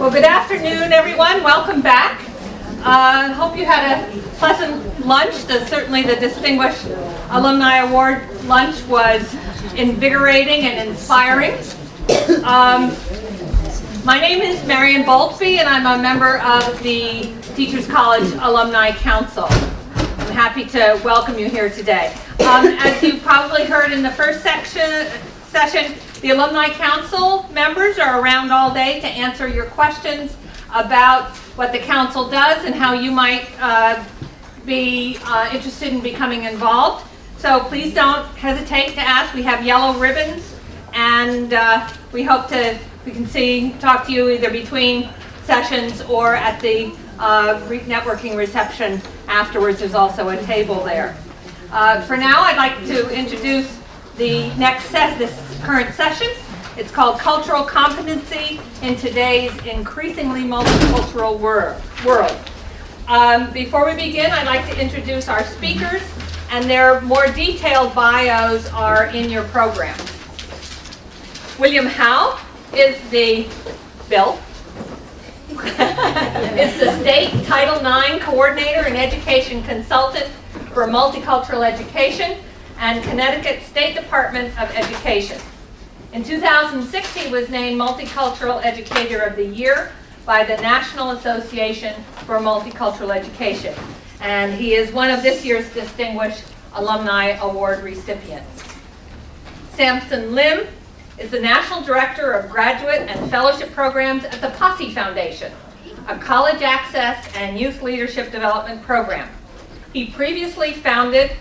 Well, good afternoon, everyone. Welcome back. Hope you had a pleasant lunch. Certainly the Distinguished Alumni Award lunch was invigorating and inspiring. My name is Marion Boltby, and I'm a member of the Teachers College Alumni Council. I'm happy to welcome you here today. As you probably heard in the first session, the Alumni Council members are around all day to answer your questions about what the Council does and how you might be interested in becoming involved. So please don't hesitate to ask. We have yellow ribbons, and we hope we can talk to you either between sessions or at the networking reception afterwards. There's also a table there. For now, I'd like to introduce the this current session. It's called Cultural Competency in Today's Increasingly Multicultural World. Before we begin, I'd like to introduce our speakers, and their more detailed bios are in your program. William Howe is Bill is the State Title IX Coordinator and Education Consultant for Multicultural Education and Connecticut State Department of Education. In 2006, he was named Multicultural Educator of the Year by the National Association for Multicultural Education, and he is one of this year's Distinguished Alumni Award recipients. Samson Lim is the National Director of Graduate and Fellowship Programs at the Posse Foundation, a college access and youth leadership development program. He previously founded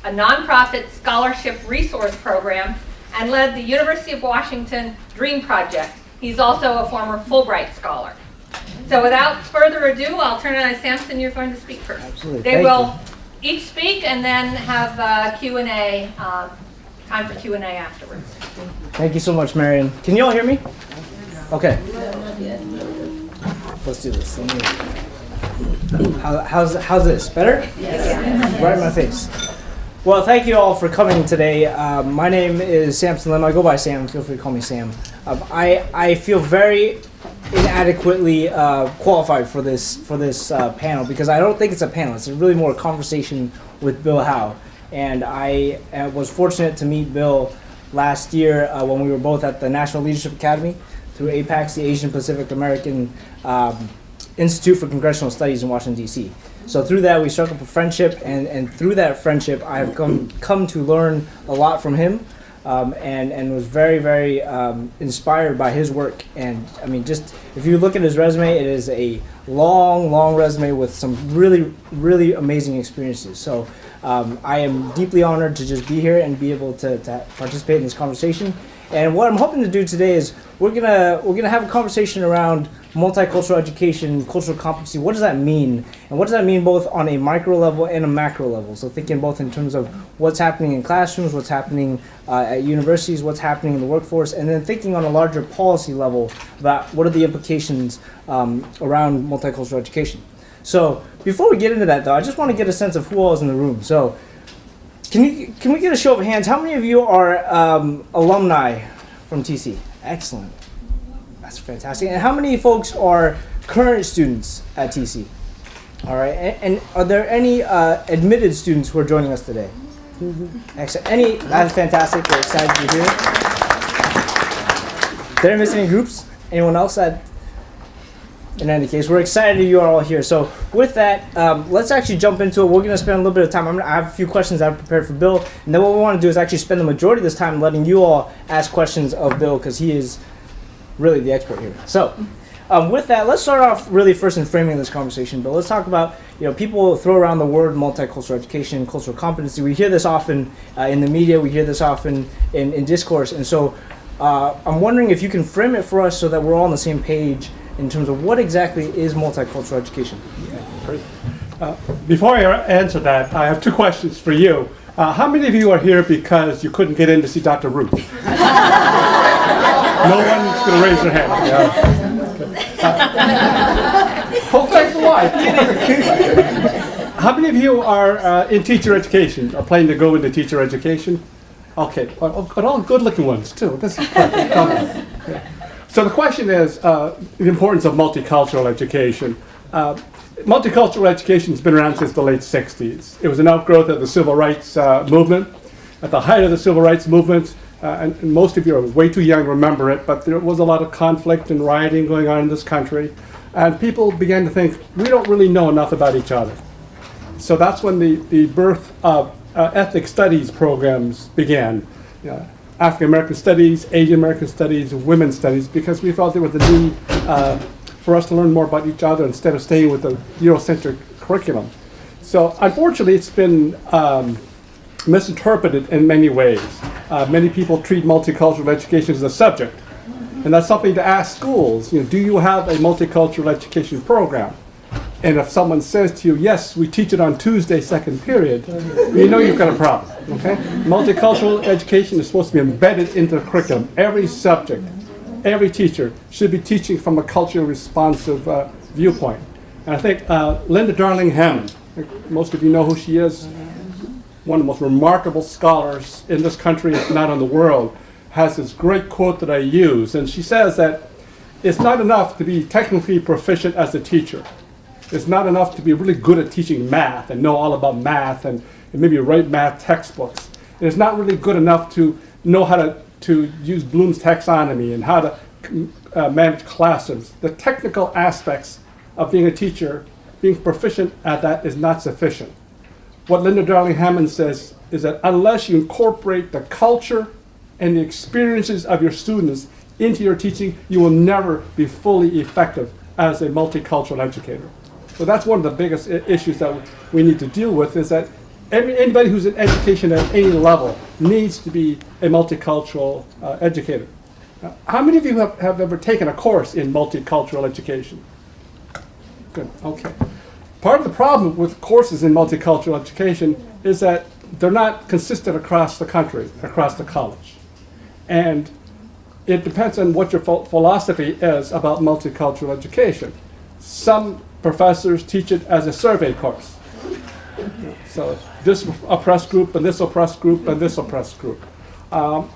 a nonprofit scholarship resource program and led the University of Washington Dream Project. He's also a former Fulbright scholar. So without further ado, I'll turn it to Samson. You're going to speak first. Absolutely. They will each speak and then have Q&A, time for Q&A afterwards. Thank you so much, Marion. Can you all hear me? Okay. Let's do this. How's this? Better? Yes. Right in my face. Well, thank you all for coming today. My name is Samson Lim. I go by Sam. Feel free to call me Sam. I feel very inadequately qualified for this panel because I don't think it's a panel. It's really more a conversation with Bill Howe. And I was fortunate to meet Bill last year when we were both at the National Leadership Academy through APACS, the Asian Pacific American Institute for Congressional Studies in Washington, D.C. So through that, we struck up a friendship, and through that friendship, I have come to learn a lot from him, and was very, very inspired by his work. And I mean, just if you look at his resume, it is a long resume with some really, really amazing experiences. So I am deeply honored to just be here and be able to participate in this conversation. And what I'm hoping to do today is we're gonna have a conversation around multicultural education, cultural competency. What does that mean? And what does that mean both on a micro level and a macro level? So thinking both in terms of what's happening in classrooms, what's happening at universities, what's happening in the workforce, and then thinking on a larger policy level about what are the implications around multicultural education. So before we get into that though, I just want to get a sense of who all is in the room. So can we get a show of hands? How many of you are alumni from TC? Excellent. That's fantastic. And how many folks are current students at TC? All right. And are there any admitted students who are joining us today? Excellent. That's fantastic. We're excited to hear it. Did I miss any groups? Anyone else? In any case, we're excited you are all here. So with that, let's actually jump into it. We're going to spend a little bit of time. I have a few questions I've prepared for Bill. And then what we want to do is actually spend the majority of this time letting you all ask questions of Bill because he is really the expert here. So with that, let's start off really first in framing this conversation. But let's talk about, people throw around the word multicultural education, cultural competency. We hear this often in the media. We hear this often in discourse. And so I'm wondering if you can frame it for us so that we're all on the same page in terms of what exactly is multicultural education. Yeah, great. Before I answer that, I have two questions for you. How many of you are here because you couldn't get in to see Dr. Ruth? No one's going to raise their hand. Hope that's alive. How many of you are in teacher education, or planning to go into teacher education? Okay, but all good-looking ones too. This is perfect. So the question is the importance of multicultural education. Multicultural education has been around since the late 60s. It was an outgrowth of the civil rights movement. At the height of the civil rights movement, and most of you are way too young to remember it, but there was a lot of conflict and rioting going on in this country. And people began to think, we don't really know enough about each other. So that's when the birth of ethnic studies programs began. African American studies, Asian American studies, women's studies, because we felt there was a need for us to learn more about each other instead of staying with the Eurocentric curriculum. So unfortunately, it's been misinterpreted in many ways. Many people treat multicultural education as a subject, and that's something to ask schools. Do you have a multicultural education program? And if someone says to you, yes, we teach it on Tuesday, second period, you know you've got a problem, okay? Multicultural education is supposed to be embedded into the curriculum. Every subject, every teacher should be teaching from a culturally responsive viewpoint. And I think Linda Darling Hammond, most of you know who she is, one of the most remarkable scholars in this country, if not in the world, has this great quote that I use. And she says that it's not enough to be technically proficient as a teacher. It's not enough to be really good at teaching math and know all about math and maybe write math textbooks. It's not really good enough to know how to use Bloom's taxonomy and how to manage classrooms. The technical aspects of being a teacher, being proficient at that is not sufficient. What Linda Darling Hammond says is that unless you incorporate the culture and the experiences of your students into your teaching, you will never be fully effective as a multicultural educator. So that's one of the biggest issues that we need to deal with, is that anybody who's in education at any level needs to be a multicultural educator. How many of you have ever taken a course in multicultural education? Good, okay. Part of the problem with courses in multicultural education is that they're not consistent across the country, across the college. And it depends on what your philosophy is about multicultural education. Some professors teach it as a survey course. So this oppressed group and this oppressed group and this oppressed group,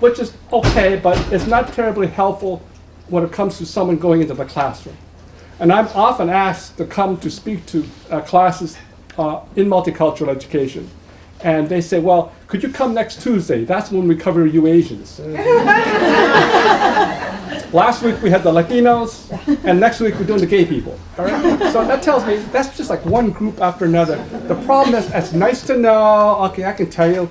which is okay, but it's not terribly helpful when it comes to someone going into the classroom. And I'm often asked to come to speak to classes in multicultural education. And they say, well, could you come next Tuesday? That's when we cover you Asians. Last week we had the Latinos, and next week we're doing the gay people. All right? So that tells me that's just like one group after another. The problem is, it's nice to know, okay, I can tell you,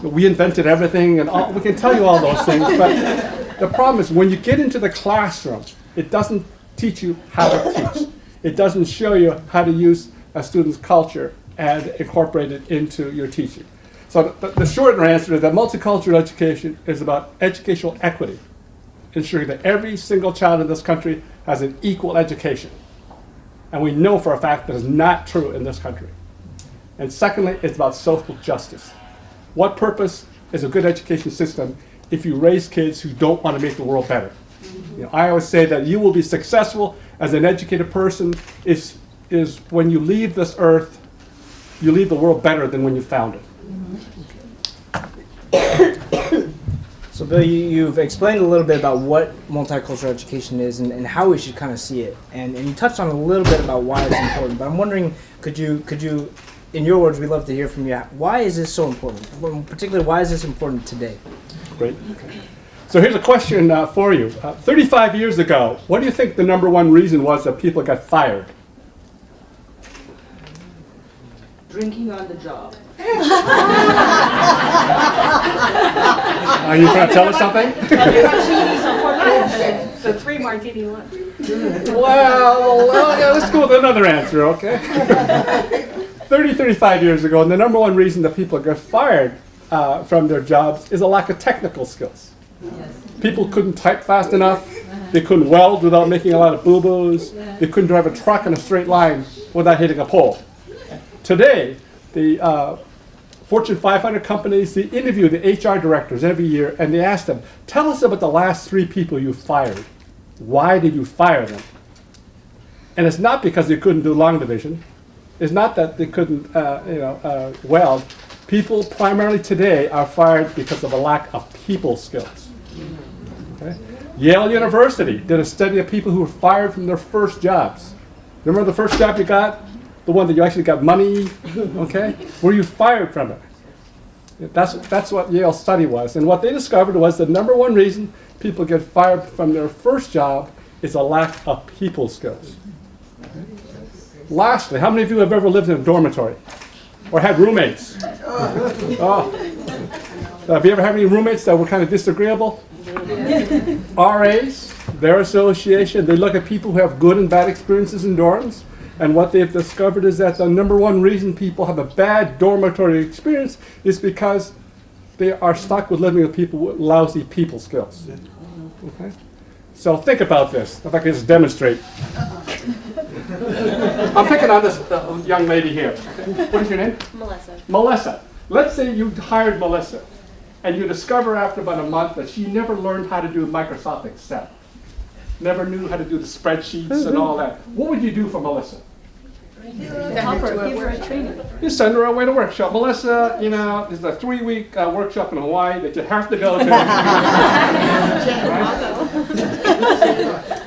we invented everything, and we can tell you all those things. But the problem is, when you get into the classroom, it doesn't teach you how to teach. It doesn't show you how to use a student's culture and incorporate it into your teaching. So the short answer is that multicultural education is about educational equity, ensuring that every single child in this country has an equal education. And we know for a fact that is not true in this country. And secondly, it's about social justice. What purpose is a good education system if you raise kids who don't want to make the world better? I always say that you will be successful as an educated person is when you leave this earth, you leave the world better than when you found it. So Bill, you've explained a little bit about what multicultural education is and how we should kind of see it. And you touched on a little bit about why it's important, but I'm wondering, could you, in your words, we'd love to hear from you, why is this so important? Particularly, why is this important today? Great. Okay. So here's a question for you. 35 years ago, what do you think the number one reason was that people got fired? Drinking on the job. Are you trying to tell us something? So 3 martini lunch. Well, yeah, let's go with another answer, okay? 35 years ago, and the number one reason that people got fired from their jobs is a lack of technical skills. Yes. People couldn't type fast enough. They couldn't weld without making a lot of boo-boos. They couldn't drive a truck in a straight line without hitting a pole. Today, the Fortune 500 companies, they interview the HR directors every year, and they ask them, tell us about the last 3 people you fired. Why did you fire them? And it's not because they couldn't do long division. It's not that they couldn't weld. People primarily today are fired because of a lack of people skills. Okay? Yale University did a study of people who were fired from their first jobs. Remember the first job you got? The one that you actually got money, okay? Were you fired from it? That's what Yale's study was. And what they discovered was the number one reason people get fired from their first job is a lack of people skills. Okay? Lastly, how many of you have ever lived in a dormitory or had roommates? Oh. Have you ever had any roommates that were kind of disagreeable? RAs, their association, they look at people who have good and bad experiences in dorms. And what they've discovered is that the number one reason people have a bad dormitory experience is because they are stuck with living with people with lousy people skills. Okay? So think about this, if I could just demonstrate. I'm picking on this young lady here. What is your name? Melissa. Melissa. Let's say you hired Melissa, and you discover after about a month that she never learned how to do Microsoft Excel. Never knew how to do the spreadsheets and all that. What would you do for Melissa? Help her, give her a training. You send her away to workshop. Melissa, you know, there's a 3-week workshop in Hawaii that you have to go to.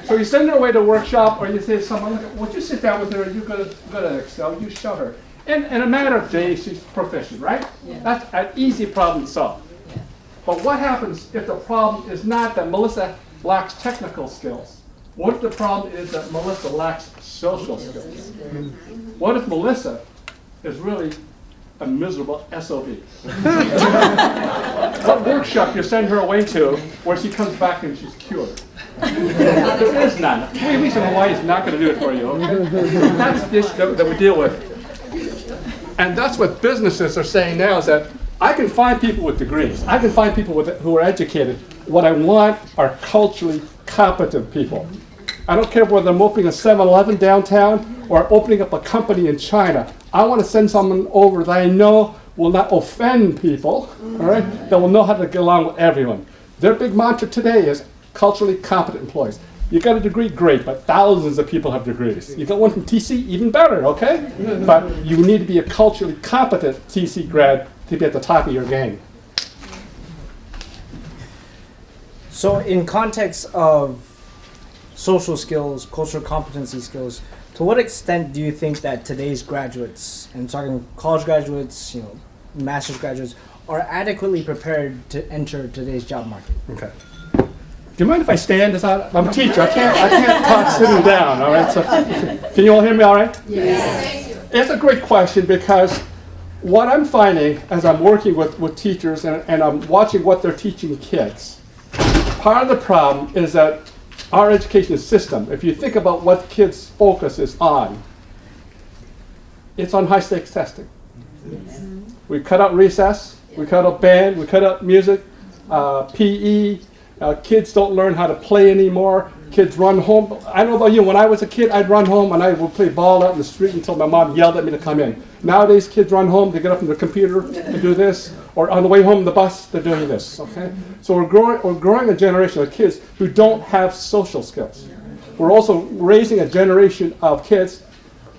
So you send her away to workshop, or you say to someone, would you sit down with her and you go to Excel, you show her. In a matter of days, she's proficient, right? Yeah. That's an easy problem to solve. Yeah. But what happens if the problem is not that Melissa lacks technical skills? What if the problem is that Melissa lacks social skills? What if Melissa is really a miserable SOB? What workshop you send her away to where she comes back and she's cured? There is none. 3 weeks in Hawaii is not going to do it for you. Okay? That's the issue that we deal with. And that's what businesses are saying now, is that I can find people with degrees. I can find people who are educated. What I want are culturally competent people. I don't care whether I'm opening a 7-Eleven downtown or opening up a company in China. I want to send someone over that I know will not offend people, all right, that will know how to get along with everyone. Their big mantra today is culturally competent employees. You got a degree, great, but thousands of people have degrees. You got one from TC, even better, okay? But you need to be a culturally competent TC grad to be at the top of your game. So in context of social skills, cultural competency skills, to what extent do you think that today's graduates, and I'm talking college graduates, you know, master's graduates, are adequately prepared to enter today's job market? Okay. Do you mind if I stand? I'm a teacher. I can't talk sitting down. All right. So, can you all hear me? All right. Yes. It's a great question, because what I'm finding as I'm working with teachers and I'm watching what they're teaching kids, part of the problem is that our education system, if you think about what kids' focus is on, it's on high stakes testing. We cut out recess, we cut out band, we cut out music, PE. Kids don't learn how to play anymore. Kids run home. I don't know about you, when I was a kid, I'd run home and I would play ball out in the street until my mom yelled at me to come in. Nowadays, kids run home, they get up from their computer to do this, or on the way home on the bus, they're doing this, okay? So we're growing a generation of kids who don't have social skills. We're also raising a generation of kids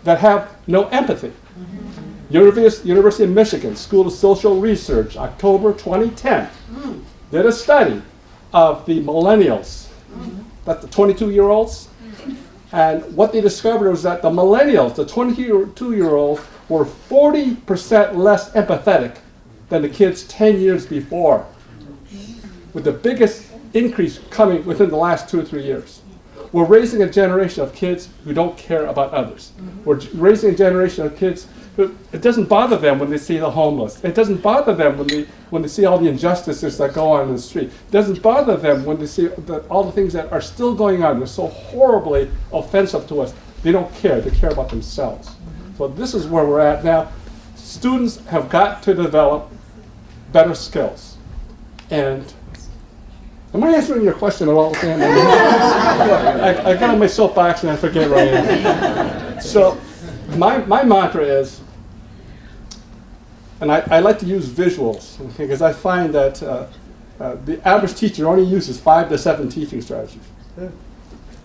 that have no empathy. University of Michigan School of Social Research, October 2010, did a study of the millennials, that's the 22-year-olds, and what they discovered was that the millennials, the 22-year-olds, were 40% less empathetic than the kids 10 years before, with the biggest increase coming within the last 2 or 3 years. We're raising a generation of kids who don't care about others. We're raising a generation of kids who, it doesn't bother them when they see the homeless. It doesn't bother them when they see all the injustices that go on in the street. It doesn't bother them when they see all the things that are still going on. They're so horribly offensive to us. They don't care. They care about themselves. So this is where we're at now. Students have got to develop better skills. And am I answering your question at all, Sam? I got on my soapbox and I forget where I am. So my mantra is, and I like to use visuals, because I find that the average teacher only uses 5 to 7 teaching strategies.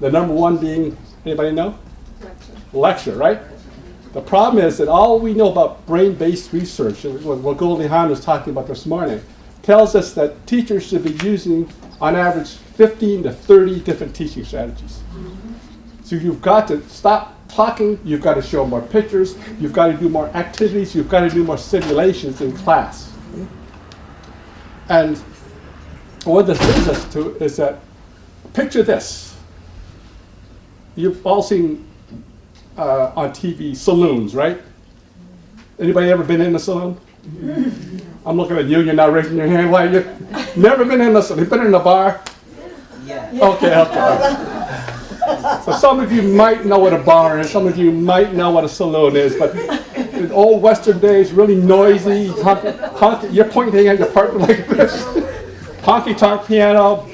The number one being, anybody know? Lecture, right? The problem is that all we know about brain-based research, what Goldie Hawn was talking about this morning, tells us that teachers should be using, on average, 15 to 30 different teaching strategies. So you've got to stop talking, you've got to show more pictures, you've got to do more activities, you've got to do more simulations in class. And what this brings us to is that, picture this. You've all seen on TV saloons, right? Anybody ever been in a saloon? I'm looking at you, you're not raising your hand. Why? You've never been in a saloon. You've been in a bar? Yeah. Okay. So some of you might know what a bar is, some of you might know what a saloon is, but in old Western days, really noisy, you're pointing at your partner like this, honky-tonk piano,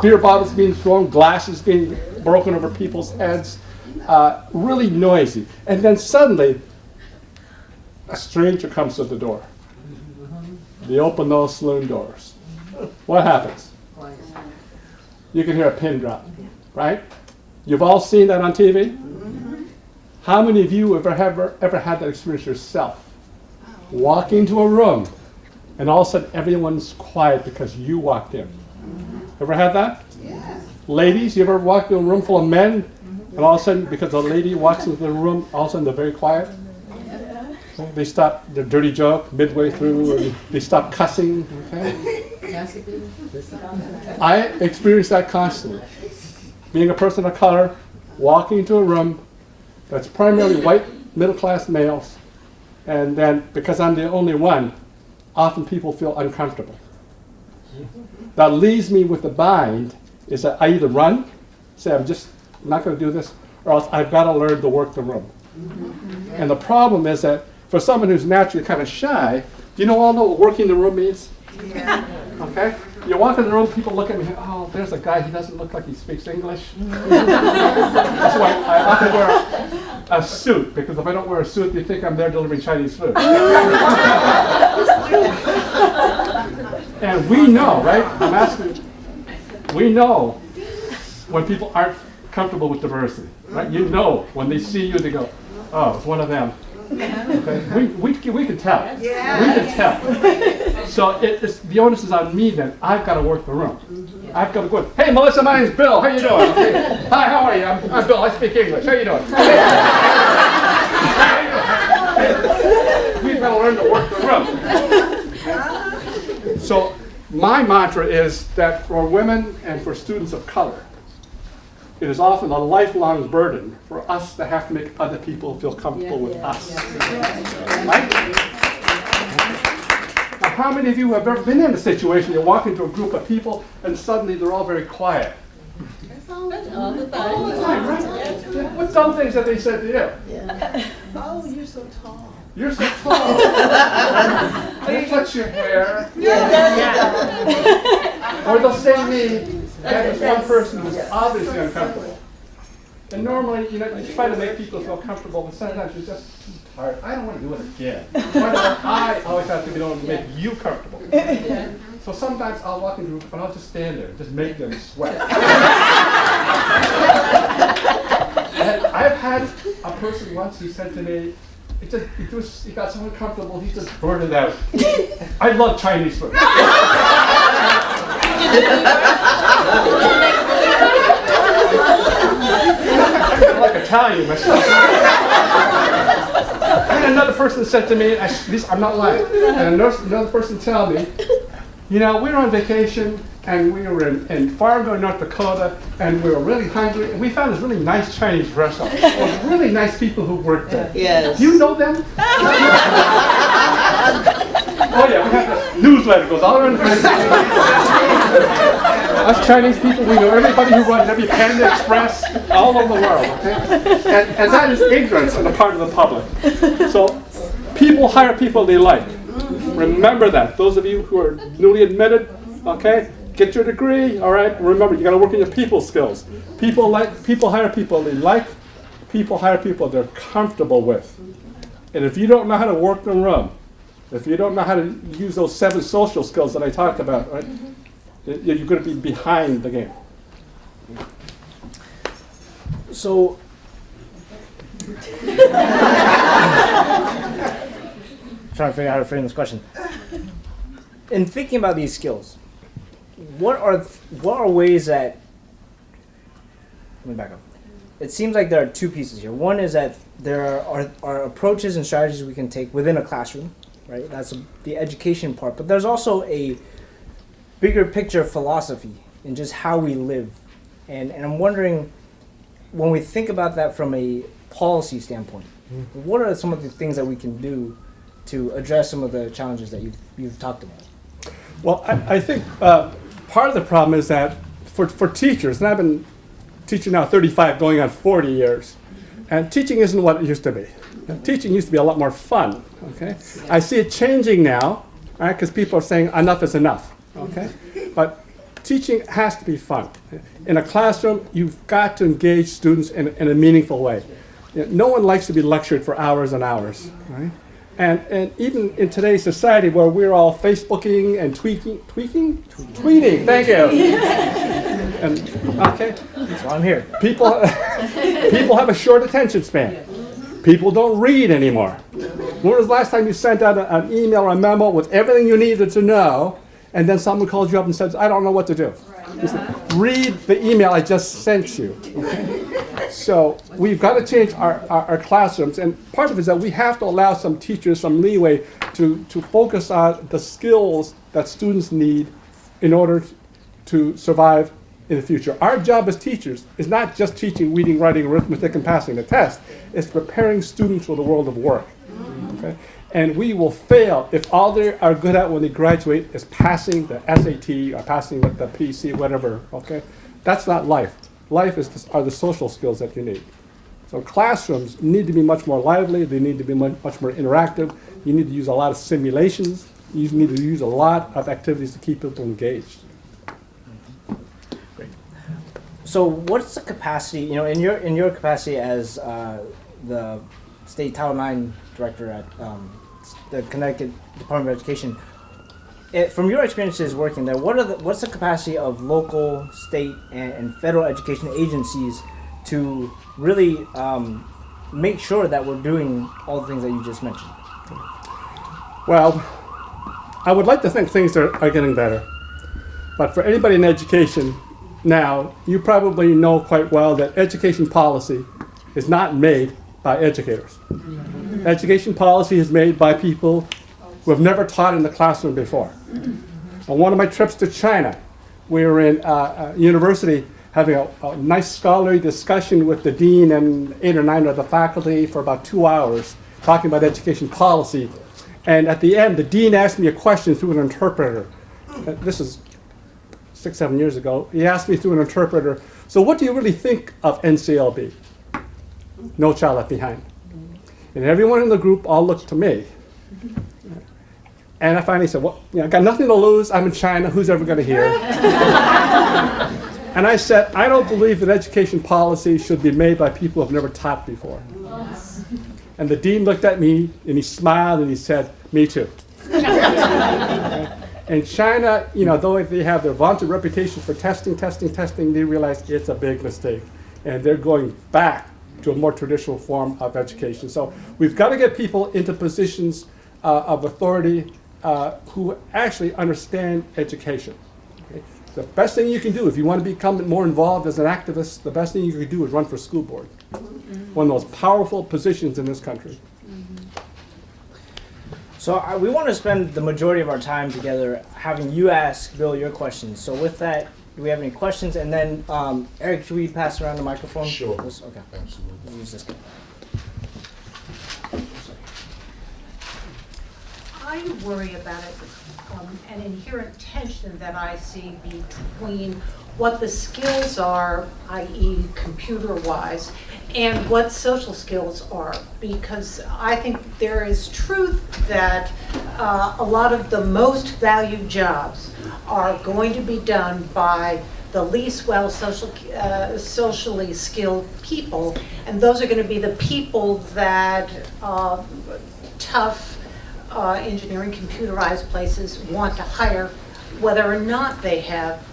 beer bottles being thrown, glasses being broken over people's heads, really noisy. And then suddenly, a stranger comes to the door. They open those saloon doors. What happens? You can hear a pin drop, right? You've all seen that on TV? How many of you have ever had that experience yourself? Walk into a room, and all of a sudden everyone's quiet because you walked in. Ever had that? Yes. Ladies, you ever walked into a room full of men, and all of a sudden, because a lady walks into the room, all of a sudden they're very quiet? They stop their dirty joke midway through, or they stop cussing. Okay? I experience that constantly. Being a person of color, walking into a room that's primarily white, middle-class males, and then because I'm the only one, often people feel uncomfortable. That leaves me with the bind is that I either run, say I'm just not going to do this, or else I've got to learn to work the room. And the problem is that for someone who's naturally kind of shy, do you all know what working the room means? Yeah. Okay? You walk in the room, people look at me and say, oh, there's a guy, he doesn't look like he speaks English. That's why I often wear a suit, because if I don't wear a suit, they think I'm there delivering Chinese food. And we know, right? I'm asking, we know when people aren't comfortable with diversity, right? You know, when they see you, they go, oh, it's one of them. Okay? We can tell. Yeah. We can tell. So the onus is on me then. I've got to work the room. I've got to go, hey, Melissa, my name's Bill. How you doing? Hey, hi, how are you? I'm Bill. I speak English. How you doing? We've got to learn to work the room. So my mantra is that for women and for students of color, it is often a lifelong burden for us to have to make other people feel comfortable with us. Right? Now, how many of you have ever been in a situation you walk into a group of people and suddenly they're all very quiet? All the All the time. time, right? What dumb things have they said to you? Oh, you're so tall. You're so tall. Don't touch your hair. Or they'll say to me, I had this one person who was obviously uncomfortable. And normally, you try to make people feel comfortable, but sometimes you're just too tired. I don't want to do it again. Why do I always have to be the one to make you comfortable? So sometimes I'll walk into a group and I'll just stand there and just make them sweat. And I've had a person once who said to me, he got so uncomfortable, he just blurted out, I love Chinese food. I'm kind of like Italian myself. And another person said to me, I'm not lying, and another person tell me, we were on vacation and we were in Fargo, North Dakota, and we were really hungry, and we found this really nice Chinese restaurant with really nice people who worked there. Yes. Do you know them? Oh yeah, we have the newsletter goes all around the country. Us Chinese people, we know everybody who runs every Panda Express all over the world, okay? And that is ignorance on the part of the public. So people hire people they like. Remember that. Those of you who are newly admitted, okay? Get your degree, all right? Remember, you got to work on your people skills. People hire people they like. People hire people they're comfortable with. And if you don't know how to work the room, if you don't know how to use those 7 social skills that I talked about, right, you're going to be behind the game. So, trying to figure out how to frame this question. In thinking about these skills, what are ways that, let me back up. It seems like there are two pieces here. One is that there are approaches and strategies we can take within a classroom, right? That's the education part. But there's also a bigger picture philosophy in just how we live. And I'm wondering, when we think about that from a policy standpoint, what are some of the things that we can do to address some of the challenges that you've talked about? Well, I think part of the problem is that for teachers, and I've been teaching now 35, going on 40 years, and teaching isn't what it used to be. Teaching used to be a lot more fun, okay? I see it changing now, right, because people are saying enough is enough, okay? But teaching has to be fun. In a classroom, you've got to engage students in a meaningful way. No one likes to be lectured for hours and hours, right? And even in today's society where we're all Facebooking and tweeting, thank you. And, okay, So I'm here. people have a short attention span. People don't read anymore. When was the last time you sent out an email or a memo with everything you needed to know, and then someone called you up and says, I don't know what to do? You said, read the email I just sent you. Okay? So we've got to change our classrooms, and part of it is that we have to allow some teachers some leeway to focus on the skills that students need in order to survive in the future. Our job as teachers is not just teaching reading, writing, arithmetic, and passing the test. It's preparing students for the world of work. Okay? And we will fail if all they are good at when they graduate is passing the SAT or passing the PC, whatever. Okay? That's not life. Life are the social skills that you need. So classrooms need to be much more lively. They need to be much more interactive. You need to use a lot of simulations. You need to use a lot of activities to keep people engaged. So what's the capacity, in your capacity as the state Title IX director at the Connecticut Department of Education, from your experiences working there, what's the capacity of local, state, and federal education agencies to really make sure that we're doing all the things that you just mentioned? Well, I would like to think things are getting better. But for anybody in education now, you probably know quite well that education policy is not made by educators. Education policy is made by people who have never taught in the classroom before. On one of my trips to China, we were in a university having a nice scholarly discussion with the dean and 8 or 9 of the faculty for about 2 hours, talking about education policy. And at the end, the dean asked me a question through an interpreter. This is 6, 7 years ago. He asked me through an interpreter, so what do you really think of NCLB? No Child Left Behind. And everyone in the group all looked to me. And I finally said, well, I got nothing to lose. I'm in China. Who's ever going to hear? And I said, I don't believe that education policy should be made by people who have never taught before. And the dean looked at me, and he smiled, and he said, me too. In China, though they have their vaunted reputation for testing, they realize it's a big mistake. And they're going back to a more traditional form of education. So we've got to get people into positions of authority who actually understand education. Okay? The best thing you can do, if you want to become more involved as an activist, the best thing you can do is run for school board. One of those powerful positions in this country. So we want to spend the majority of our time together having you ask Bill your questions. So with that, do we have any questions? And then, Eric, should we pass around the microphone? Sure. Okay. Absolutely. We'll use this guy. I worry about an inherent tension that I see between what the skills are, i.e. computer-wise, and what social skills are, because I think there is truth that a lot of the most valued jobs are going to be done by the least socially skilled people, and those are going to be the people that tough engineering computerized places want to hire, whether or not they have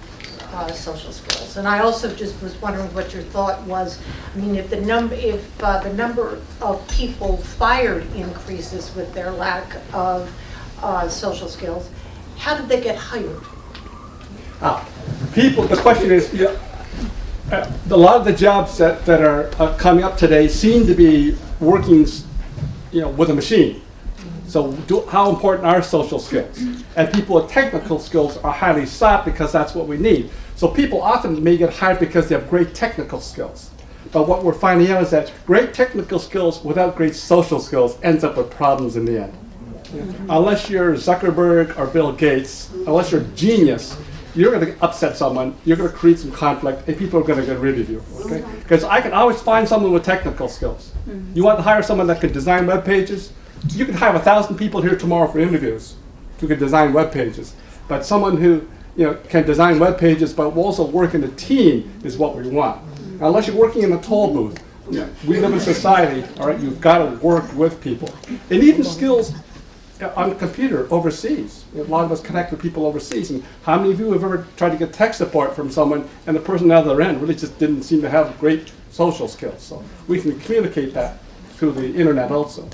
social skills. And I also just was wondering what your thought was. I mean, if the number of people fired increases with their lack of social skills, how did they get hired? People, the question is, a lot of the jobs that are coming up today seem to be working, with a machine. So how important are social skills? And people with technical skills are highly sought because that's what we need. So people often may get hired because they have great technical skills. But what we're finding out is that great technical skills without great social skills ends up with problems in the end. Unless you're Zuckerberg or Bill Gates, unless you're a genius, you're going to upset someone, you're going to create some conflict, and people are going to get rid of you. Okay? Because I can always find someone with technical skills. You want to hire someone that can design web pages? You can hire 1,000 people here tomorrow for interviews who can design web pages. But someone who can design web pages but will also work in a team is what we want. Unless you're working in a toll booth, we live in society, all right, you've got to work with people. And even skills on a computer overseas. A lot of us connect with people overseas. And how many of you have ever tried to get tech support from someone and the person on the other end really just didn't seem to have great social skills? So we can communicate that through the internet also.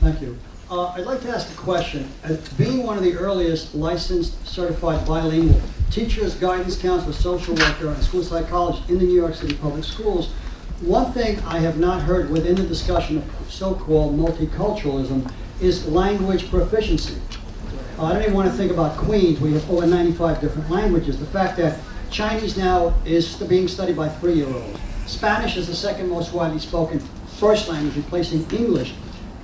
Thank you. I'd like to ask a question. Being one of the earliest licensed, certified bilingual teachers, guidance counselor, social worker, and school psychologist in the New York City public schools, one thing I have not heard within the discussion of so-called multiculturalism is language proficiency. I don't even want to think about Queens, where you have over 95 different languages. The fact that Chinese now is being studied by 3-year-olds. Spanish is the second most widely spoken first language, replacing English.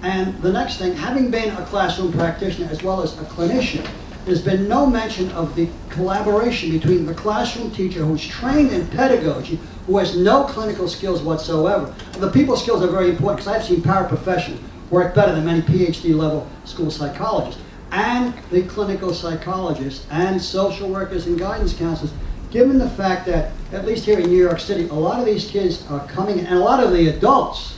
And the next thing, having been a classroom practitioner as well as a clinician, there's been no mention of the collaboration between the classroom teacher who's trained in pedagogy, who has no clinical skills whatsoever. The people skills are very important because I've seen paraprofessionals work better than many PhD level school psychologists. And the clinical psychologists and social workers and guidance counselors, given the fact that, at least here in New York City, a lot of these kids are coming in, and a lot of the adults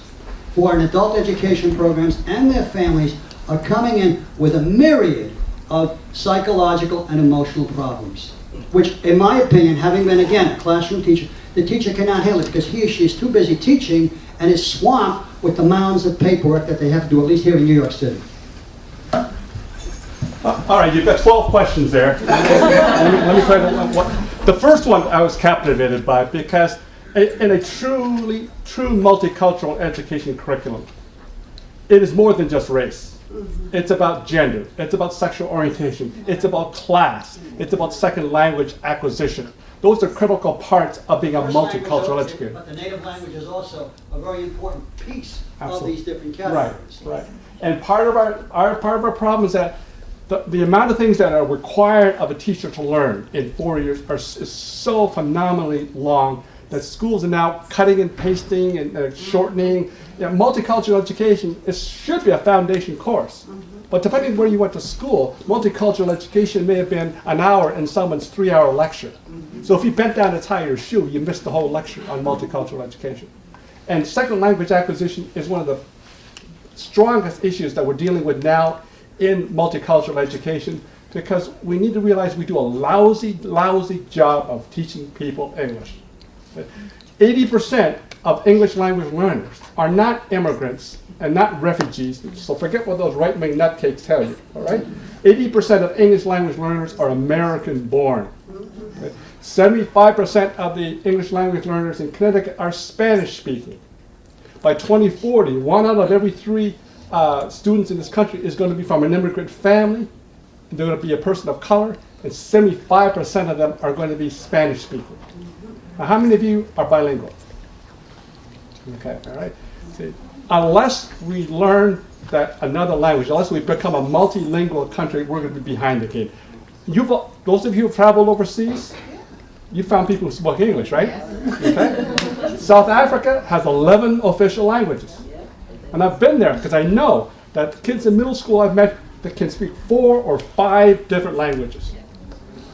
who are in adult education programs and their families are coming in with a myriad of psychological and emotional problems, which, in my opinion, having been, again, a classroom teacher, the teacher cannot handle it because he or she is too busy teaching and is swamped with the mounds of paperwork that they have to do, at least here in New York City. All right, you've got 12 questions there. let me try to. The first one I was captivated by because in a true multicultural education curriculum, it is more than just race. It's about gender. It's about sexual orientation. It's about class. It's about second language acquisition. Those are critical parts of being a multicultural educator. But the native language is also a very important piece of these different categories. Right. And part of our problem is that the amount of things that are required of a teacher to learn in 4 years is so phenomenally long that schools are now cutting and pasting and shortening. Multicultural education should be a foundation course. But depending where you went to school, multicultural education may have been an hour in someone's 3-hour lecture. So if you bent down to tie your shoe, you missed the whole lecture on multicultural education. And second language acquisition is one of the strongest issues that we're dealing with now in multicultural education, because we need to realize we do a lousy job of teaching people English. 80% of English language learners are not immigrants and not refugees, so forget what those right-wing nutcakes tell you, all right? 80% of English language learners are American-born. 75% of the English language learners in Connecticut are Spanish-speaking. By 2040, 1 out of every 3 students in this country is going to be from an immigrant family, they're going to be a person of color, and 75% of them are going to be Spanish-speaking. Now, how many of you are bilingual? Okay, all right. See, unless we learn that another language, unless we become a multilingual country, we're going to be behind the game. Those of you who have traveled overseas, you found people who spoke English, right? Okay. South Africa has 11 official languages. And I've been there because I know that kids in middle school I've met that can speak 4 or 5 different languages.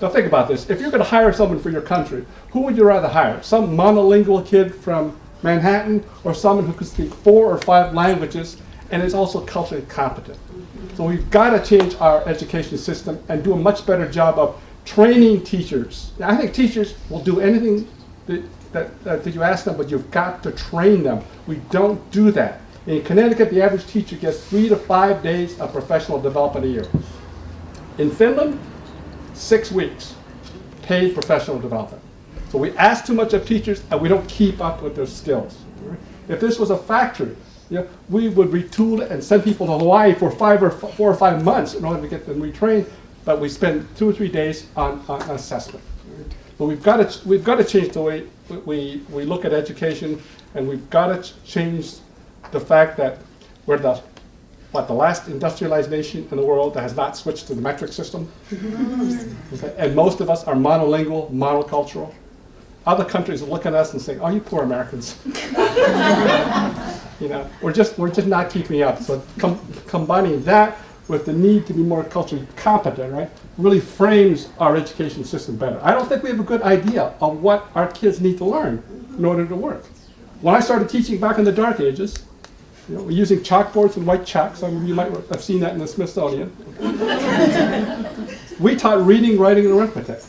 Now think about this. If you're going to hire someone for your country, who would you rather hire? Some monolingual kid from Manhattan or someone who can speak 4 or 5 languages and is also culturally competent? So we've got to change our education system and do a much better job of training teachers. Now, I think teachers will do anything that you ask them, but you've got to train them. We don't do that. In Connecticut, the average teacher gets 3 to 5 days of professional development a year. In Finland, 6 weeks, paid professional development. So we ask too much of teachers, and we don't keep up with their skills. If this was a factory, we would retool it and send people to Hawaii for 4 or 5 months in order to get them retrained, but we spend 2 or 3 days on assessment. But we've got to change the way we look at education, and we've got to change the fact that we're the last industrialized nation in the world that has not switched to the metric system. Okay? And most of us are monolingual, monocultural. Other countries are looking at us and saying, "Oh, you poor Americans." We're just not keeping up. So combining that with the need to be more culturally competent, right, really frames our education system better. I don't think we have a good idea of what our kids need to learn in order to work. When I started teaching back in the dark ages, we're using chalkboards and white chalk. Some of you might have seen that in the Smithsonian. We taught reading, writing, and arithmetic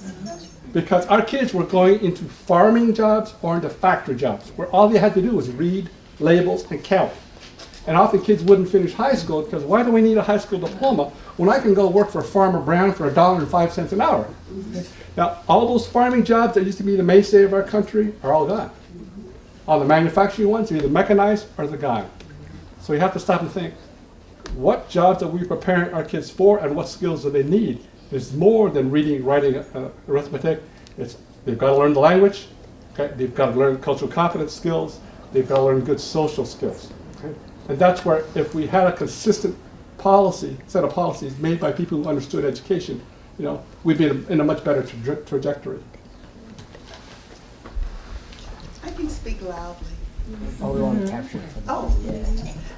because our kids were going into farming jobs or into factory jobs where all they had to do was read, labels, and count. And often kids wouldn't finish high school because why do we need a high school diploma when I can go work for Farmer Brown for $1.05 an hour? Now, all those farming jobs that used to be the mainstay of our country are all gone. All the manufacturing ones are either mechanized or they're gone. So you have to stop and think, what jobs are we preparing our kids for and what skills do they need? It's more than reading, writing, arithmetic. They've got to learn the language. Okay? They've got to learn cultural competence skills. They've got to learn good social skills. Okay? And that's where if we had a consistent set of policies made by people who understood education, we'd be in a much better trajectory. I can speak loudly. Oh, we want to capture it for the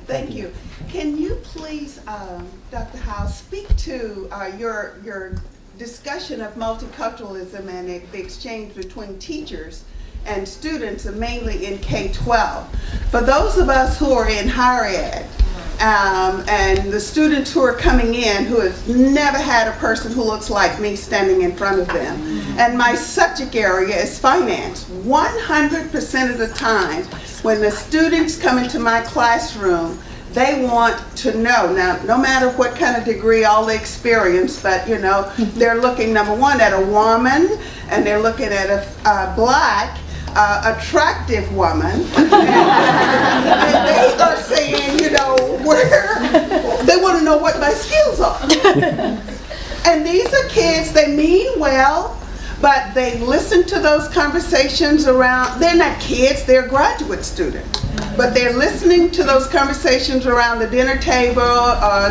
Thank you. Can you please, Dr. Howe, speak to your discussion of multiculturalism and the exchange between teachers and students, and mainly in K-12. For those of us who are in higher ed, and the students who are coming in who have never had a person who looks like me standing in front of them, and my subject area is finance. 100% of the time, when the students come into my classroom, they want to know, now, no matter what kind of degree, all the experience, but they're looking, number one, at a woman, and they're looking at a black, attractive woman, and they are saying, they want to know what my skills are. And these are kids, they mean well, but they listen to those conversations around, they're not kids, they're graduate students. But they're listening to those conversations around the dinner table,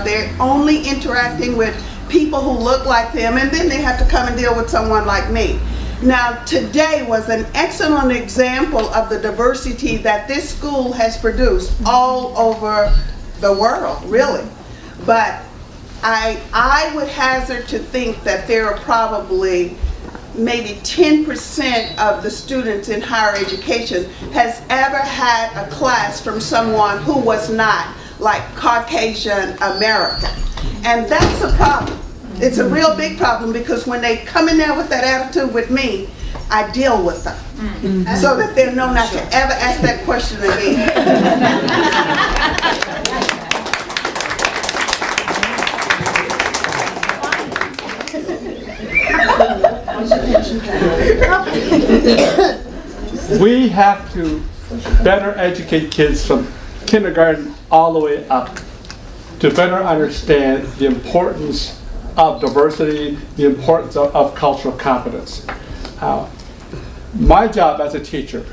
they're only interacting with people who look like them, and then they have to come and deal with someone like me. Now, today was an excellent example of the diversity that this school has produced all over the world, really. But I would hazard to think that there are probably maybe 10% of the students in higher education has ever had a class from someone who was not like Caucasian American. And that's a problem. It's a real big problem because when they come in there with that attitude with me, I deal with them so that they know not to ever ask that question again. We have to better educate kids from kindergarten all the way up to better understand the importance of diversity, the importance of cultural competence. My job as a teacher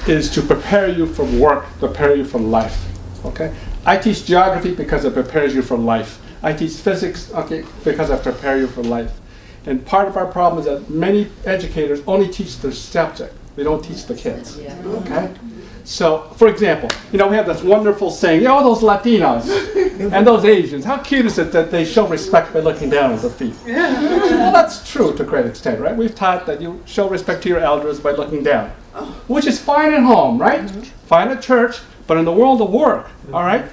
is to prepare you for work, prepare you for life. Okay? I teach geography because it prepares you for life. I teach physics, because I prepare you for life. And part of our problem is that many educators only teach their subject. They don't teach the kids. Okay? So, for example, we have this wonderful saying, those Latinos and those Asians, how cute is it that they show respect by looking down at their feet? Well, that's true to a great extent, right? We've taught that you show respect to your elders by looking down, which is fine at home, right? Fine at church, but in the world of work, all right,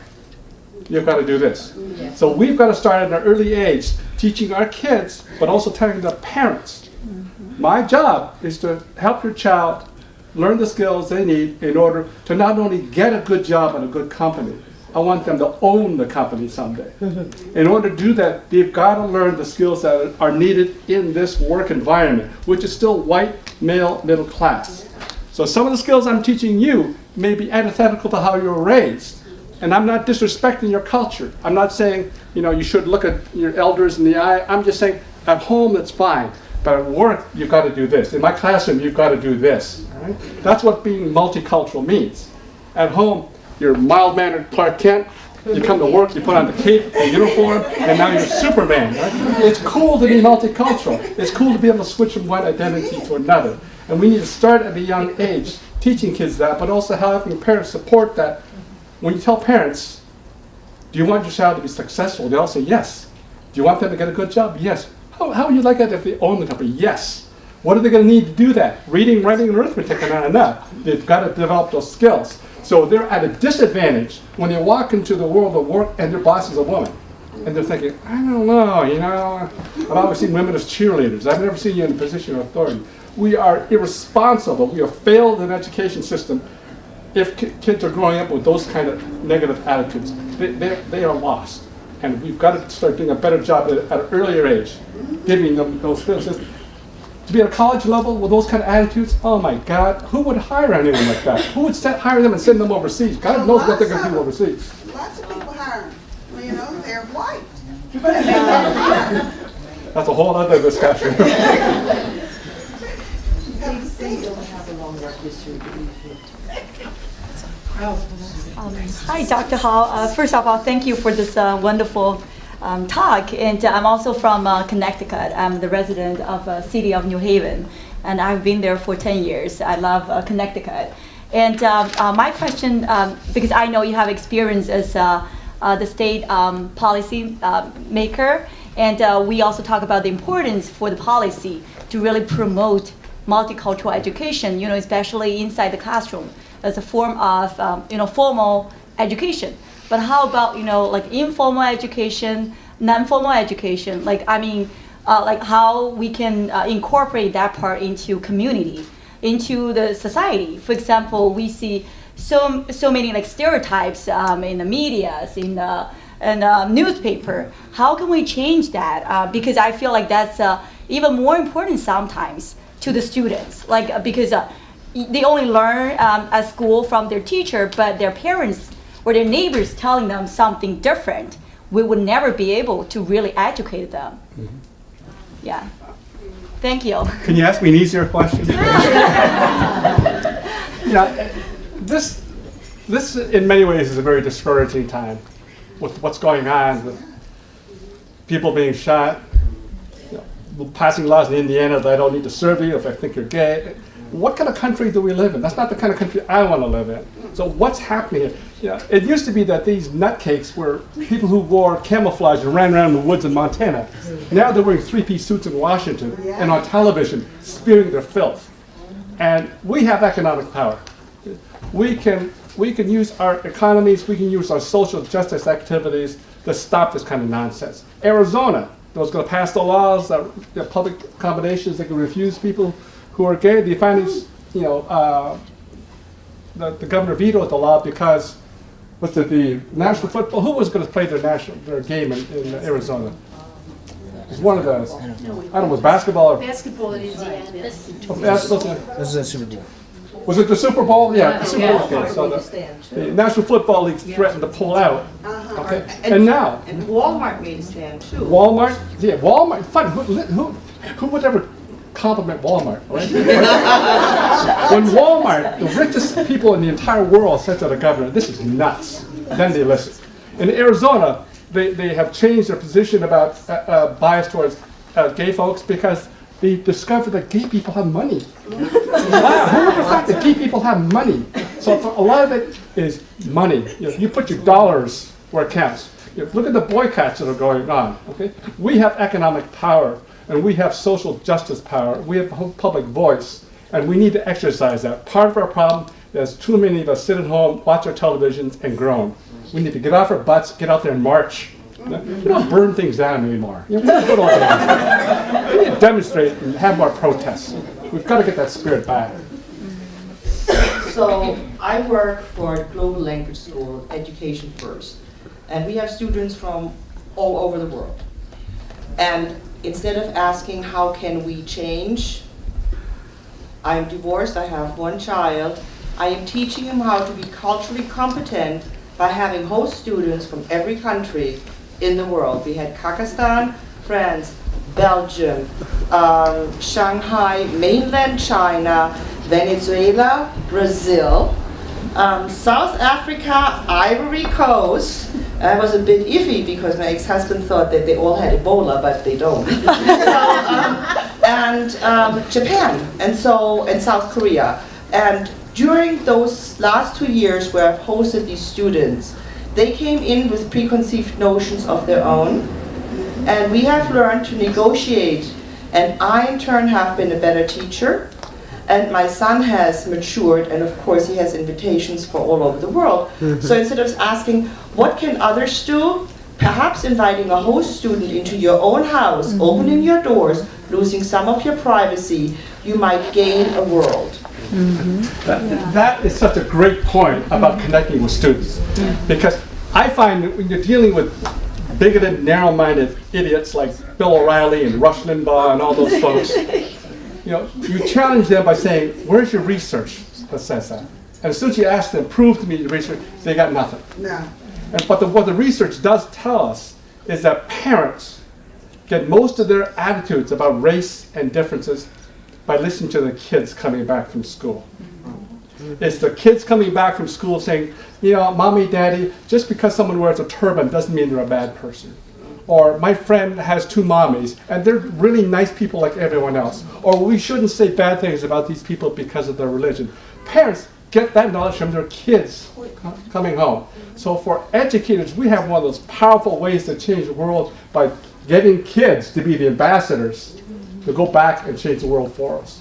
you've got to do this. So we've got to start at an early age teaching our kids, but also telling the parents. My job is to help your child learn the skills they need in order to not only get a good job at a good company, I want them to own the company someday. In order to do that, they've got to learn the skills that are needed in this work environment, which is still white, male, middle class. So some of the skills I'm teaching you may be antithetical to how you were raised. And I'm not disrespecting your culture. I'm not saying, you should look at your elders in the eye. I'm just saying, at home, that's fine. But at work, you've got to do this. In my classroom, you've got to do this. All right? That's what being multicultural means. At home, you're mild-mannered Clark Kent. You come to work, you put on the cape, the uniform, and now you're Superman. Right? It's cool to be multicultural. It's cool to be able to switch from one identity to another. And we need to start at a young age teaching kids that, but also having parents support that. When you tell parents, do you want your child to be successful? They all say yes. Do you want them to get a good job? Yes. How would you like it if they own the company? Yes. What are they going to need to do that? Reading, writing, and arithmetic are not enough. They've got to develop those skills. So they're at a disadvantage when they walk into the world of work and their boss is a woman. And they're thinking, I don't know, I've always seen women as cheerleaders. I've never seen you in a position of authority. We are irresponsible. We have failed an education system. If kids are growing up with those kind of negative attitudes, they are lost. And we've got to start doing a better job at an earlier age, giving them those skills. To be at a college level with those kind of attitudes, oh my God, who would hire anyone like that? Who would hire them and send them overseas? God knows what they're going to do overseas. Lots of people hire them. They're white. That's a whole other discussion. Hi, Dr. Howe. First of all, thank you for this wonderful talk. And I'm also from Connecticut. I'm the resident of city of New Haven, and I've been there for 10 years. I love Connecticut. And my question, because I know you have experience as the state policy maker, and we also talk about the importance for the policy to really promote multicultural education, especially inside the classroom as a form of, formal education. But how about, like informal education, non-formal education? Like how we can incorporate that part into community, into the society. For example, we see so many like stereotypes in the media, in the newspaper. How can we change that? Because I feel like that's even more important sometimes to the students, because they only learn at school from their teacher, but their parents or their neighbors telling them something different, we would never be able to really educate them. Mm-hmm. Yeah. Thank you. Can you ask me an easier question? This in many ways is a very discouraging time with what's going on, with people being shot, passing laws in Indiana that I don't need to serve you if I think you're gay. What kind of country do we live in? That's not the kind of country I want to live in. So what's happening here? It used to be that these nutcakes were people who wore camouflage and ran around in the woods in Montana. Now they're wearing three-piece suits in Washington and on television, spewing their filth. And we have economic power. We can use our economies, we can use our social justice activities to stop this kind of nonsense. Arizona was going to pass the laws that public accommodations, they can refuse people who are gay. They finally, the governor vetoed the law because the national football, who was going to play their game in Arizona? It was one of those. I don't know, was basketball or? Basketball in Indiana. This is a Super Bowl. Was it the Super Bowl? Yeah, the Super Bowl. Okay, so the National Football League threatened to pull out. Okay, and now. And Walmart made a stand too. Walmart? Yeah, Walmart. Fun. Who would ever compliment Walmart, right? When Walmart, the richest people in the entire world, said to the governor, this is nuts, then they listen. In Arizona, they have changed their position about bias towards gay folks because they discovered that gay people have money. Wow, who would have thought that gay people have money? So a lot of it is money. You put your dollars where it counts. Look at the boycotts that are going on. Okay, we have economic power. And we have social justice power. We have public voice, and we need to exercise that. Part of our problem is too many of us sit at home, watch our televisions, and groan. We need to get off our butts, get out there and march. We don't burn things down anymore. We need to demonstrate and have more protests. We've got to get that spirit back. So I work for Global Language School, Education First. And we have students from all over the world. And instead of asking how can we change, I'm divorced, I have one child. I am teaching him how to be culturally competent by having host students from every country in the world. We had Kazakhstan, France, Belgium, Shanghai, mainland China, Venezuela, Brazil, South Africa, Ivory Coast. I was a bit iffy because my ex-husband thought that they all had Ebola, but they don't. And Japan, and South Korea. And during those last 2 years where I've hosted these students, they came in with preconceived notions of their own, and we have learned to negotiate. And I, in turn, have been a better teacher. And my son has matured, and of course he has invitations for all over the world. So instead of asking, what can others do? Perhaps inviting a host student into your own house, opening your doors, losing some of your privacy, you might gain a world. That is such a great point about connecting with students. Because I find that when you're dealing with bigoted, narrow-minded idiots like Bill O'Reilly and Rush Limbaugh and all those folks, you challenge them by saying, where's your research that says that? And as soon as you ask them, prove to me your research, they got nothing. No. But what the research does tell us is that parents get most of their attitudes about race and differences by listening to the kids coming back from school. It's the kids coming back from school saying, Mommy, Daddy, just because someone wears a turban doesn't mean they're a bad person. Or my friend has 2 mommies, and they're really nice people like everyone else. Or we shouldn't say bad things about these people because of their religion. Parents get that knowledge from their kids coming home. So for educators, we have one of those powerful ways to change the world by getting kids to be the ambassadors to go back and change the world for us.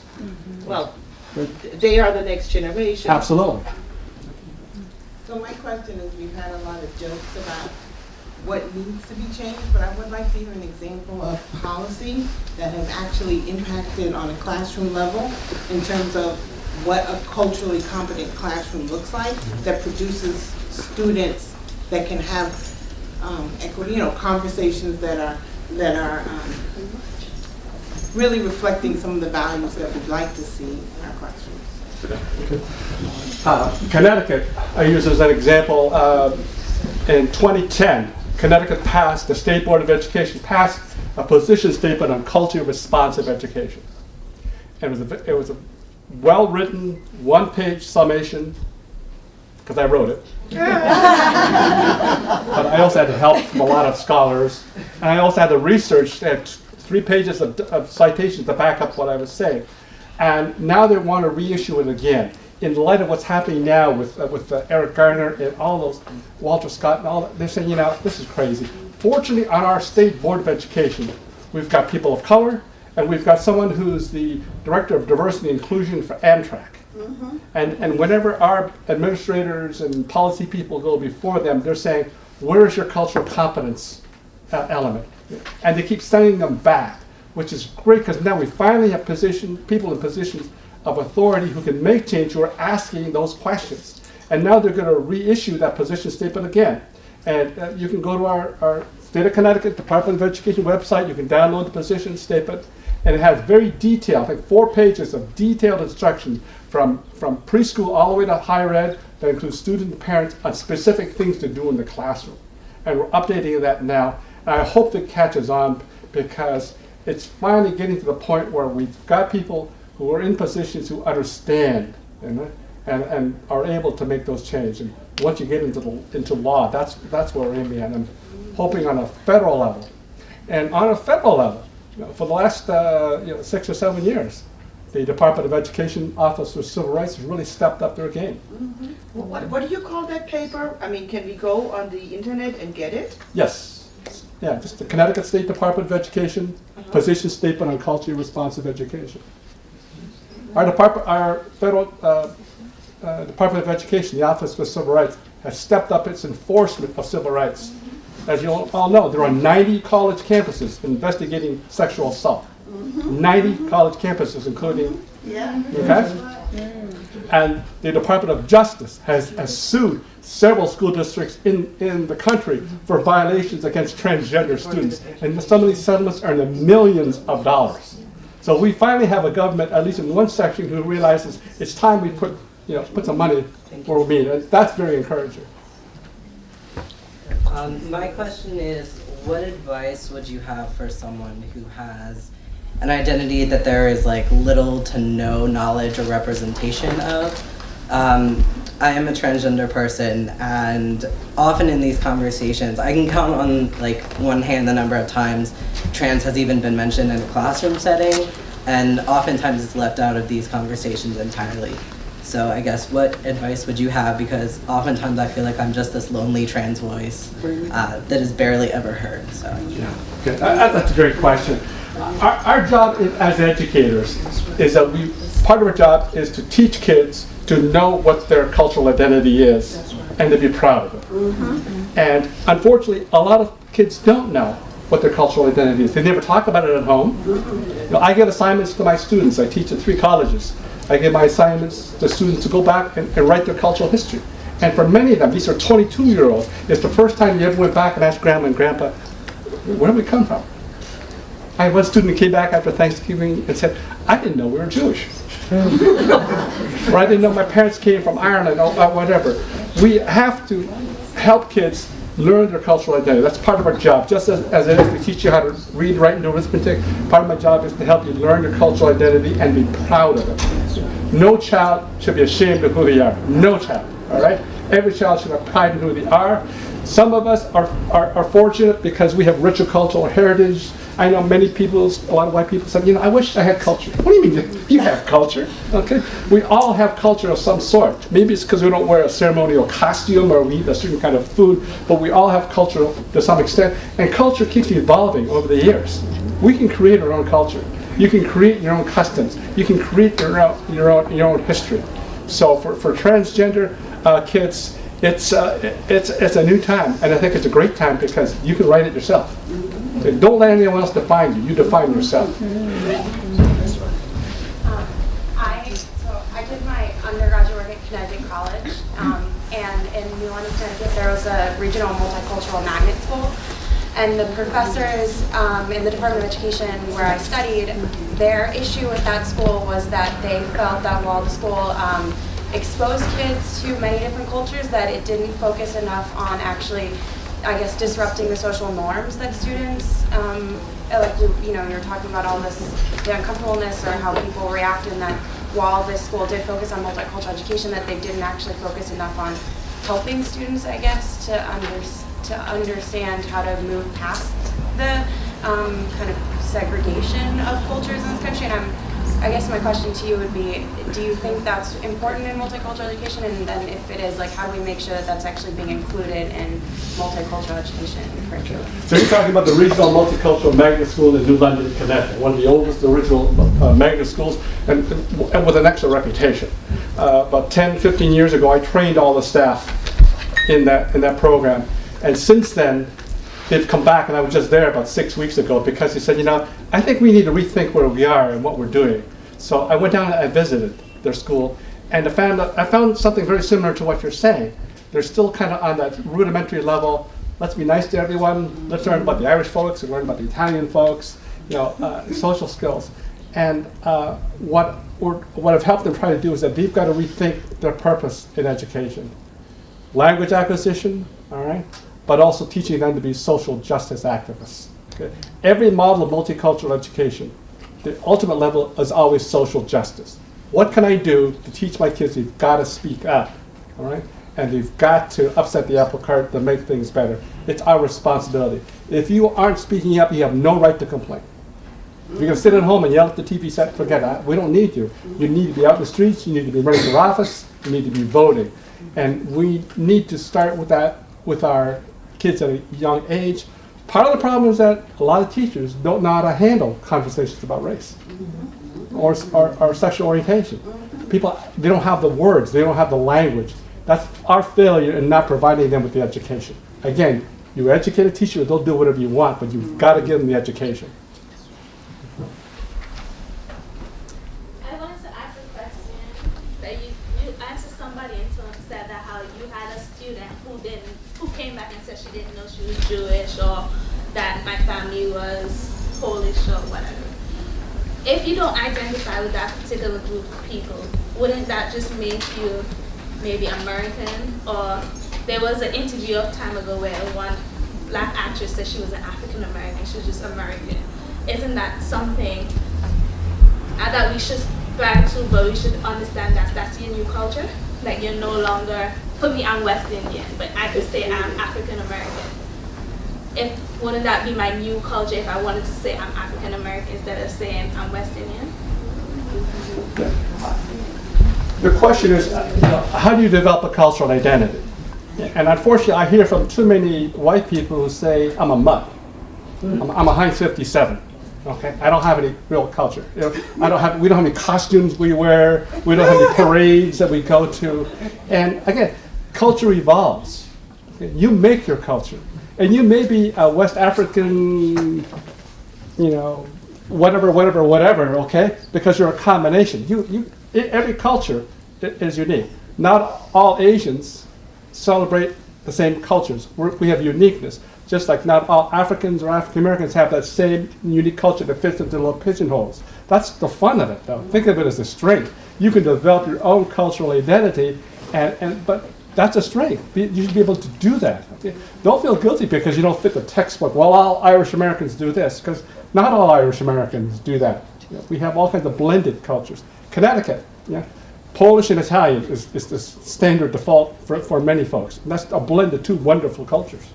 Well, they are the next generation. Absolutely. So my question is, we've had a lot of jokes about what needs to be changed, but I would like to hear an example of policy that has actually impacted on a classroom level in terms of what a culturally competent classroom looks like that produces students that can have equity, conversations that are really reflecting some of the values that we'd like to see in our classrooms. Connecticut, I use as an example, in 2010, Connecticut passed, the State Board of Education passed a position statement on culturally responsive education. And it was a well-written, 1-page summation, because I wrote it. But I also had help from a lot of scholars, and I also had the research, had 3 pages of citations to back up what I was saying. And now they want to reissue it again. In light of what's happening now with Eric Garner and all those, Walter Scott and all that, they're saying, this is crazy. Fortunately, on our State Board of Education, we've got people of color, and we've got someone who's the Director of Diversity and Inclusion for Amtrak. And whenever our administrators and policy people go before them, they're saying, where's your cultural competence element? And they keep sending them back, which is great because now we finally have people in positions of authority who can make change, who are asking those questions. And now they're going to reissue that position statement again. And you can go to our State of Connecticut Department of Education website, you can download the position statement, and it has very detailed, I think 4 pages of detailed instruction from preschool all the way to higher ed that includes students and parents on specific things to do in the classroom. And we're updating that now. And I hope that catches on because it's finally getting to the point where we've got people who are in positions who understand and are able to make those changes. And once you get into law, that's where we're aiming at. I'm hoping on a federal level. And on a federal level, for the last 6 or 7 years, the Department of Education Office for Civil Rights has really stepped up their game. What do you call that paper? I mean, can we go on the internet and get it? Yes. Yeah, just the Connecticut State Department of Education Position Statement on Culturally Responsive Education. Our federal Department of Education, the Office for Civil Rights, has stepped up its enforcement of civil rights. As you all know, there are 90 college campuses investigating sexual assault. 90 college campuses, including, okay? And the Department of Justice has sued several school districts in the country for violations against transgender students. And some of these settlements are in the millions of dollars. So we finally have a government, at least in one section, who realizes it's time we put some money where we mean. And that's very encouraging. My question is, what advice would you have for someone who has an identity that there is like little to no knowledge or representation of? I am a transgender person, and often in these conversations, I can count on like one hand the number of times trans has even been mentioned in a classroom setting, and oftentimes it's left out of these conversations entirely. So I guess what advice would you have? Because oftentimes I feel like I'm just this lonely trans voice that is barely ever heard. So Yeah, okay. That's a great question. Our job as educators is that part of our job is to teach kids to know what their cultural identity is and to be proud of it. And unfortunately, a lot of kids don't know what their cultural identity is. They never talk about it at home. I give assignments to my students. I teach at 3 colleges. I give my assignments to students to go back and write their cultural history. And for many of them, these are 22-year-olds, it's the first time you ever went back and asked Grandma and Grandpa, where do we come from? I had one student who came back after Thanksgiving and said, I didn't know we were Jewish. Or I didn't know my parents came from Ireland, or whatever. We have to help kids learn their cultural identity. That's part of our job. Just as it is to teach you how to read, write, and do arithmetic, part of my job is to help you learn your cultural identity and be proud of it. No child should be ashamed of who they are. No child, all right? Every child should have pride in who they are. Some of us are fortunate because we have richer cultural heritage. I know many people, a lot of white people said, I wish I had culture. What do you mean you have culture? Okay, we all have culture of some sort. Maybe it's because we don't wear a ceremonial costume or we eat a certain kind of food, but we all have culture to some extent. And culture keeps evolving over the years. We can create our own culture. You can create your own customs. You can create your own history. So for transgender kids, it's a new time, and I think it's a great time because you can write it yourself. Okay, don't let anyone else define you. You define yourself. I did my undergraduate work at Connecticut College, and in New London, Connecticut, there was a regional multicultural magnet school. And the professors in the Department of Education where I studied, their issue with that school was that they felt that while the school exposed kids to many different cultures, that it didn't focus enough on actually, I guess, disrupting the social norms that students, you're talking about all this, the uncomfortableness or how people react, and that while this school did focus on multicultural education, that they didn't actually focus enough on helping students, I guess, to understand how to move past the kind of segregation of cultures in this country. And I guess my question to you would be, do you think that's important in multicultural education? And then if it is, how do we make sure that that's actually being included in multicultural education curriculum? So you're talking about the regional multicultural magnet school in New London, Connecticut, one of the oldest original magnet schools, and with an excellent reputation. About 10, 15 years ago, I trained all the staff in that program. And since then, they've come back, and I was just there about 6 weeks ago because they said, I think we need to rethink where we are and what we're doing. So I went down and I visited their school, and I found something very similar to what you're saying. They're still kind of on that rudimentary level. Let's be nice to everyone. Let's learn about the Irish folks and learn about the Italian folks, social skills. And what I've helped them try to do is that they've got to rethink their purpose in education. Language acquisition, all right? But also teaching them to be social justice activists. Okay? Every model of multicultural education, the ultimate level is always social justice. What can I do to teach my kids they've got to speak up, all right? And they've got to upset the apple cart to make things better. It's our responsibility. If you aren't speaking up, you have no right to complain. If you're going to sit at home and yell at the TV set, forget it. We don't need you. You need to be out in the streets. You need to be running for office. You need to be voting. And we need to start with that with our kids at a young age. Part of the problem is that a lot of teachers don't know how to handle conversations about race or sexual orientation. People, they don't have the words, they don't have the language. That's our failure in not providing them with the education. Again, you educate a teacher, they'll do whatever you want, but you've got to give them the education. I wanted to ask a question. came back and said she didn't know she was Jewish or that my family was Polish or whatever. If you don't identify with that particular group of people, wouldn't that just make you maybe American? Or there was an interview a time ago where one black actress said she was an African American, she was just American. Isn't that something that we should strive to, but we should understand that that's your new culture? Like you're no longer, for me I'm West Indian, but I could say I'm African American. Wouldn't that be my new culture if I wanted to say I'm African American instead of saying I'm West Indian? The question is, how do you develop a cultural identity? And unfortunately, I hear from too many white people who say, I'm a mutt. I'm a Heinz 57. Okay, I don't have any real culture. We don't have any costumes we wear. We don't have any parades that we go to. And again, culture evolves. Okay? You make your culture. And you may be a West African, whatever, okay? Because you're a combination. Every culture is unique. Not all Asians celebrate the same cultures. We have uniqueness. Just like not all Africans or African Americans have that same unique culture that fits into little pigeonholes. That's the fun of it, though. Think of it as a strength. You can develop your own cultural identity, but that's a strength. You should be able to do that. Okay? Don't feel guilty because you don't fit the textbook. Well, all Irish Americans do this, because not all Irish Americans do that. We have all kinds of blended cultures. Connecticut, Polish and Italian is the standard default for many folks. And that's a blend of two wonderful cultures.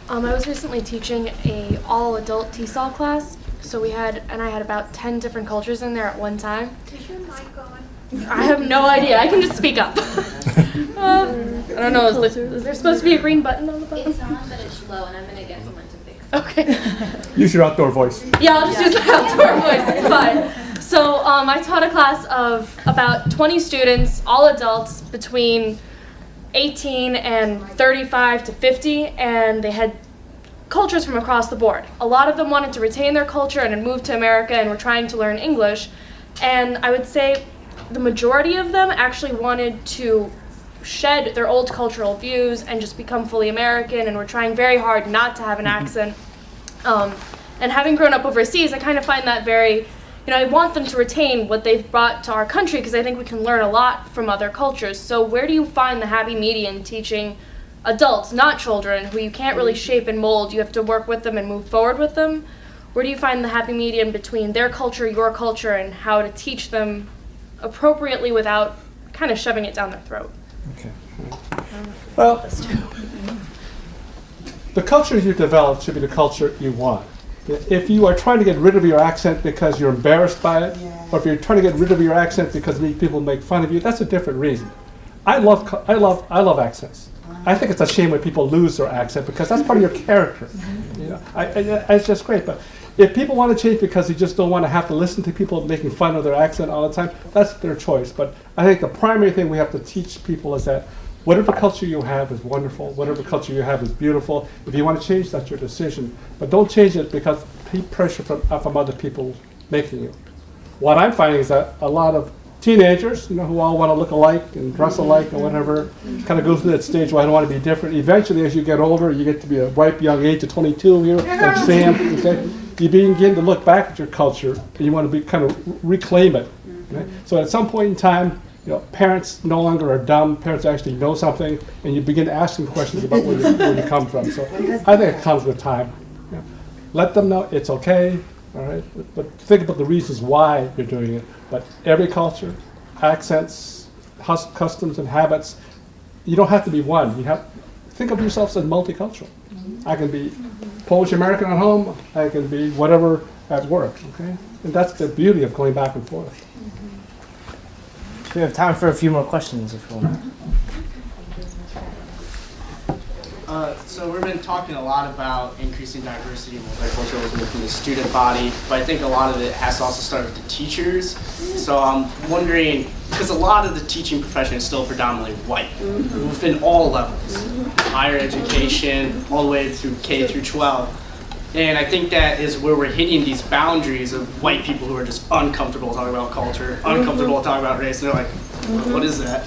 I was recently teaching a all-adult TESOL class, so I had about 10 different cultures in there at one time. Is your mic on? I have no idea. I can just speak up. I don't know. Is there supposed to be a green button on the bottom? It's on, but it's low, and I'm gonna get someone to fix it. Okay. Use your outdoor voice. Yeah, I'll just use my outdoor voice. It's fine. So I taught a class of about 20 students, all adults, between 18 and 35 to 50, and they had cultures from across the board. A lot of them wanted to retain their culture and had moved to America and were trying to learn English. And I would say the majority of them actually wanted to shed their old cultural views and just become fully American, and were trying very hard not to have an accent. And having grown up overseas, I kind of find that very, I want them to retain what they've brought to our country because I think we can learn a lot from other cultures. So where do you find the happy medium teaching adults, not children, who you can't really shape and mold? You have to work with them and move forward with them. Where do you find the happy medium between their culture, your culture, and how to teach them appropriately without kind of shoving it down their throat? Okay. Well, the culture you develop should be the culture you want. If you are trying to get rid of your accent because you're embarrassed by it, or if you're trying to get rid of your accent because people make fun of you, that's a different reason. I love accents. I think it's a shame when people lose their accent because that's part of your character. It's just great. But if people want to change because they just don't want to have to listen to people making fun of their accent all the time, that's their choice. But I think the primary thing we have to teach people is that whatever culture you have is wonderful. Whatever culture you have is beautiful. If you want to change, that's your decision. But don't change it because pressure from other people making you. What I'm finding is that a lot of teenagers, who all want to look alike and dress alike and whatever, kind of go through that stage where I don't want to be different. Eventually, as you get older, you get to be a ripe young age of 22 here, like Sam. Okay? You begin to look back at your culture and you want to kind of reclaim it. Okay? So at some point in time, parents no longer are dumb. Parents actually know something, and you begin asking questions about where you come from. So I think it comes with time. Let them know it's okay. All right, but think about the reasons why you're doing it. But every culture, accents, customs, and habits, you don't have to be one. Think of yourself as multicultural. I can be Polish American at home. I can be whatever at work. Okay, and that's the beauty of going back and forth. We have time for a few more questions if you want. So we've been talking a lot about increasing diversity and multiculturalism within the student body, but I think a lot of it has to also start with the teachers. So I'm wondering, because a lot of the teaching profession is still predominantly white, within all levels, higher education, all the way through K through 12. And I think that is where we're hitting these boundaries of white people who are just uncomfortable talking about culture, uncomfortable talking about race. And they're like, what is that?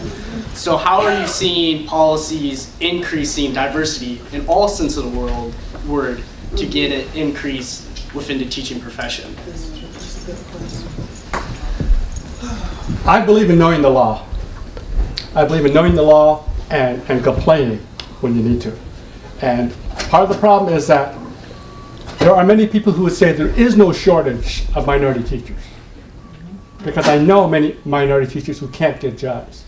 So how are you seeing policies increasing diversity in all sense of the word to get it increased within the teaching profession? I believe in knowing the law. I believe in knowing the law and complaining when you need to. And part of the problem is that there are many people who would say there is no shortage of minority teachers. Because I know many minority teachers who can't get jobs.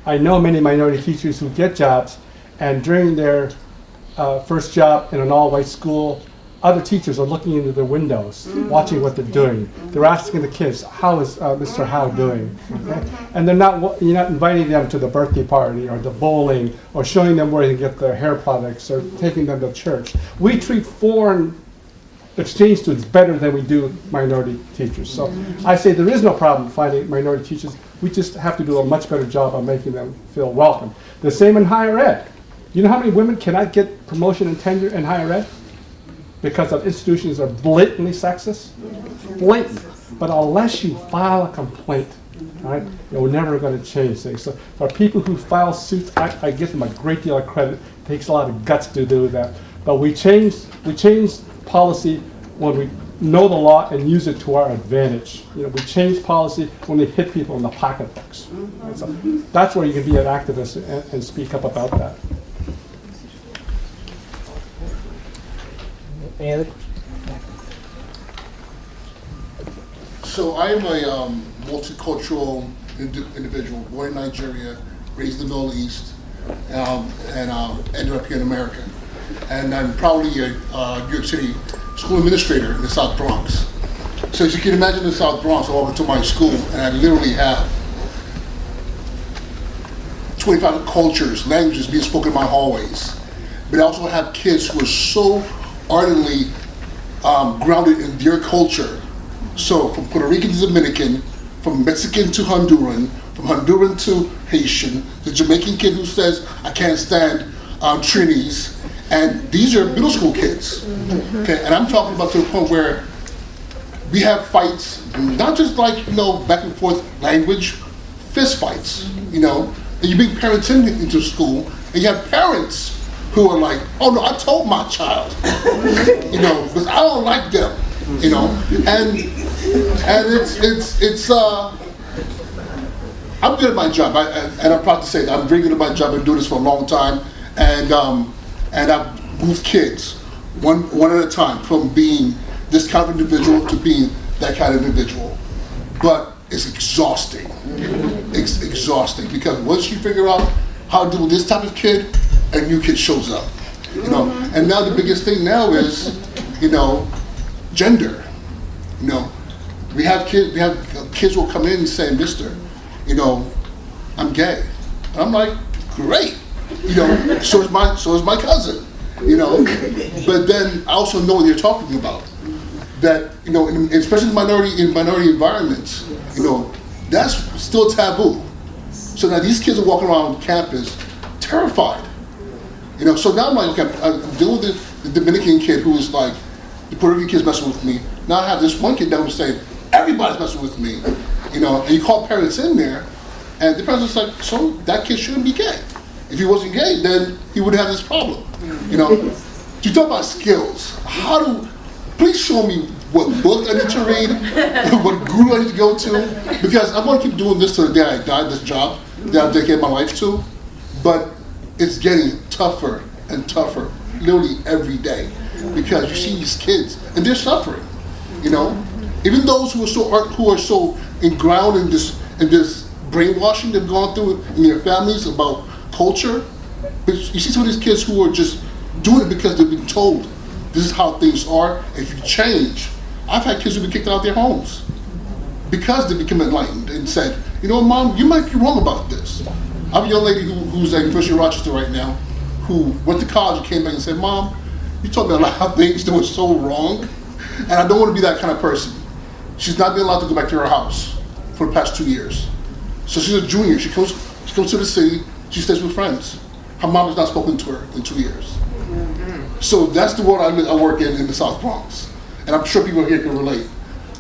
I know many minority teachers who get jobs, and during their first job in an all-white school, other teachers are looking into their windows, watching what they're doing. They're asking the kids, how is Mr. Howe doing? Okay? And you're not inviting them to the birthday party or the bowling or showing them where they get their hair products or taking them to church. We treat foreign exchange students better than we do minority teachers. So I say there is no problem finding minority teachers. We just have to do a much better job of making them feel welcome. The same in higher ed. You know how many women cannot get promotion and tenure in higher ed? Because of institutions that are blatantly sexist. Blatant. But unless you file a complaint, right, you're never going to change things. So for people who file suits, I give them a great deal of credit. It takes a lot of guts to do that. But we change policy when we know the law and use it to our advantage. We change policy when we hit people in the pocketbooks. Right? So that's where you can be an activist and speak up about that. Any other questions? So I am a multicultural individual, born in Nigeria, raised in the Middle East, and ended up here in America. And I'm probably a New York City school administrator in the South Bronx. So as you can imagine, the South Bronx, I walk into my school, and I literally have 25 cultures, languages being spoken in my hallways. But I also have kids who are so ardently grounded in their culture. So from Puerto Rican to Dominican, from Mexican to Honduran, from Honduran to Haitian, the Jamaican kid who says, I can't stand Trinis, and these are middle school kids. Okay, and I'm talking about to the point where we have fights, not just like, back and forth language, fist fights, and you bring parents into school, and you have parents who are like, oh no, I told my child, because I don't like them, and it's I'm good at my job, and I'm proud to say that I'm very good at my job. I've been doing this for a long time, and I've moved kids one at a time from being this kind of individual to being that kind of individual. But it's exhausting. It's exhausting because once you figure out how to deal with this type of kid, a new kid shows up, And now the biggest thing now is, gender. We have kids will come in and say, "Mister, I'm gay." And I'm like, "Great." So is my cousin. But then I also know what you're talking about. That especially in minority environments, that's still taboo. So now these kids are walking around campus terrified. So now I'm like, okay, I'm dealing with the Dominican kid who is like, the Puerto Rican kid's messing with me. Now I have this one kid that was saying, everybody's messing with me. And you call parents in there, and the parents are like, so that kid shouldn't be gay. If he wasn't gay, then he wouldn't have this problem. You talk about skills. Please show me what book I need to read, what guru I need to go to, because I want to keep doing this till the day I die, this job that I've dedicated my life to, but it's getting tougher and tougher, literally every day, because you see these kids, and they're suffering, Even those who are so engrounded in this brainwashing they've gone through in their families about culture, but you see some of these kids who are just doing it because they've been told this is how things are. If you change, I've had kids who've been kicked out of their homes because they become enlightened and said, Mom, you might be wrong about this. I have a young lady who's at University of Rochester right now, who went to college and came back and said, Mom, you told me a lot of things that were so wrong, and I don't want to be that kind of person. She's not been allowed to go back to her house for the past 2 years. So she's a junior. She comes to the city. She stays with friends. Her mom has not spoken to her in 2 years. So that's the world I work in the South Bronx. And I'm sure people here can relate.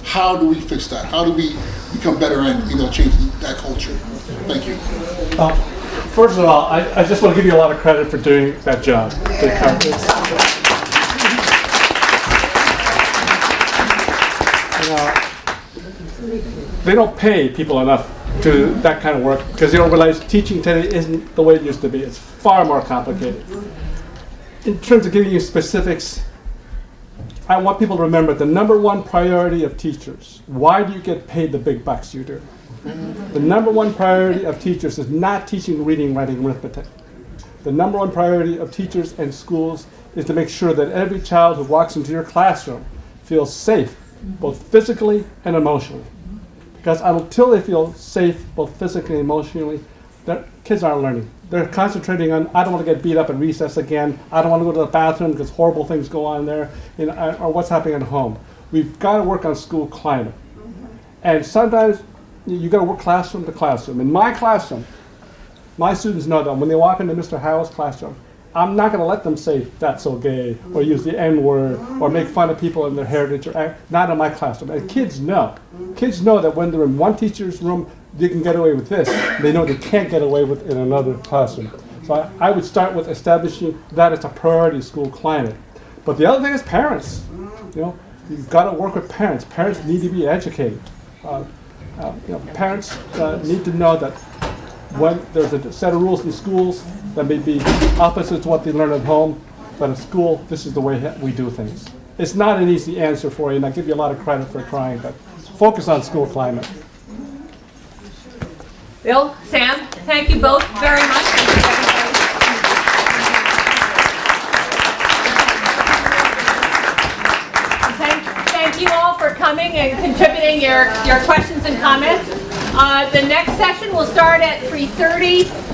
How do we fix that? How do we become better at changing that culture? Thank you. First of all, I just want to give you a lot of credit for doing that job. They don't pay people enough to do that kind of work because they don't realize teaching today isn't the way it used to be. It's far more complicated. In terms of giving you specifics, I want people to remember the number one priority of teachers. Why do you get paid the big bucks you do? The number one priority of teachers is not teaching reading, writing, arithmetic. The number one priority of teachers and schools is to make sure that every child who walks into your classroom feels safe, both physically and emotionally. Because until they feel safe, both physically and emotionally, their kids aren't learning. They're concentrating on, I don't want to get beat up at recess again, I don't want to go to the bathroom because horrible things go on there, or what's happening at home. We've got to work on school climate. And sometimes you got to work classroom to classroom. In my classroom, my students know that when they walk into Mr. Howe's classroom, I'm not going to let them say, that's so gay, or use the N-word, or make fun of people and their heritage, or not in my classroom. And kids know. Kids know that when they're in one teacher's room, they can get away with this. They know they can't get away with it in another classroom. So I would start with establishing that as a priority school climate. But the other thing is parents. You've got to work with parents. Parents need to be educated. Parents need to know that when there's a set of rules in schools that may be opposite to what they learn at home, but at school, this is the way we do things. It's not an easy answer for you, and I give you a lot of credit for trying, but focus on school climate. Bill, Sam, thank you both very much. Thank you all for coming and contributing your questions and comments. The next session will start at 3:30.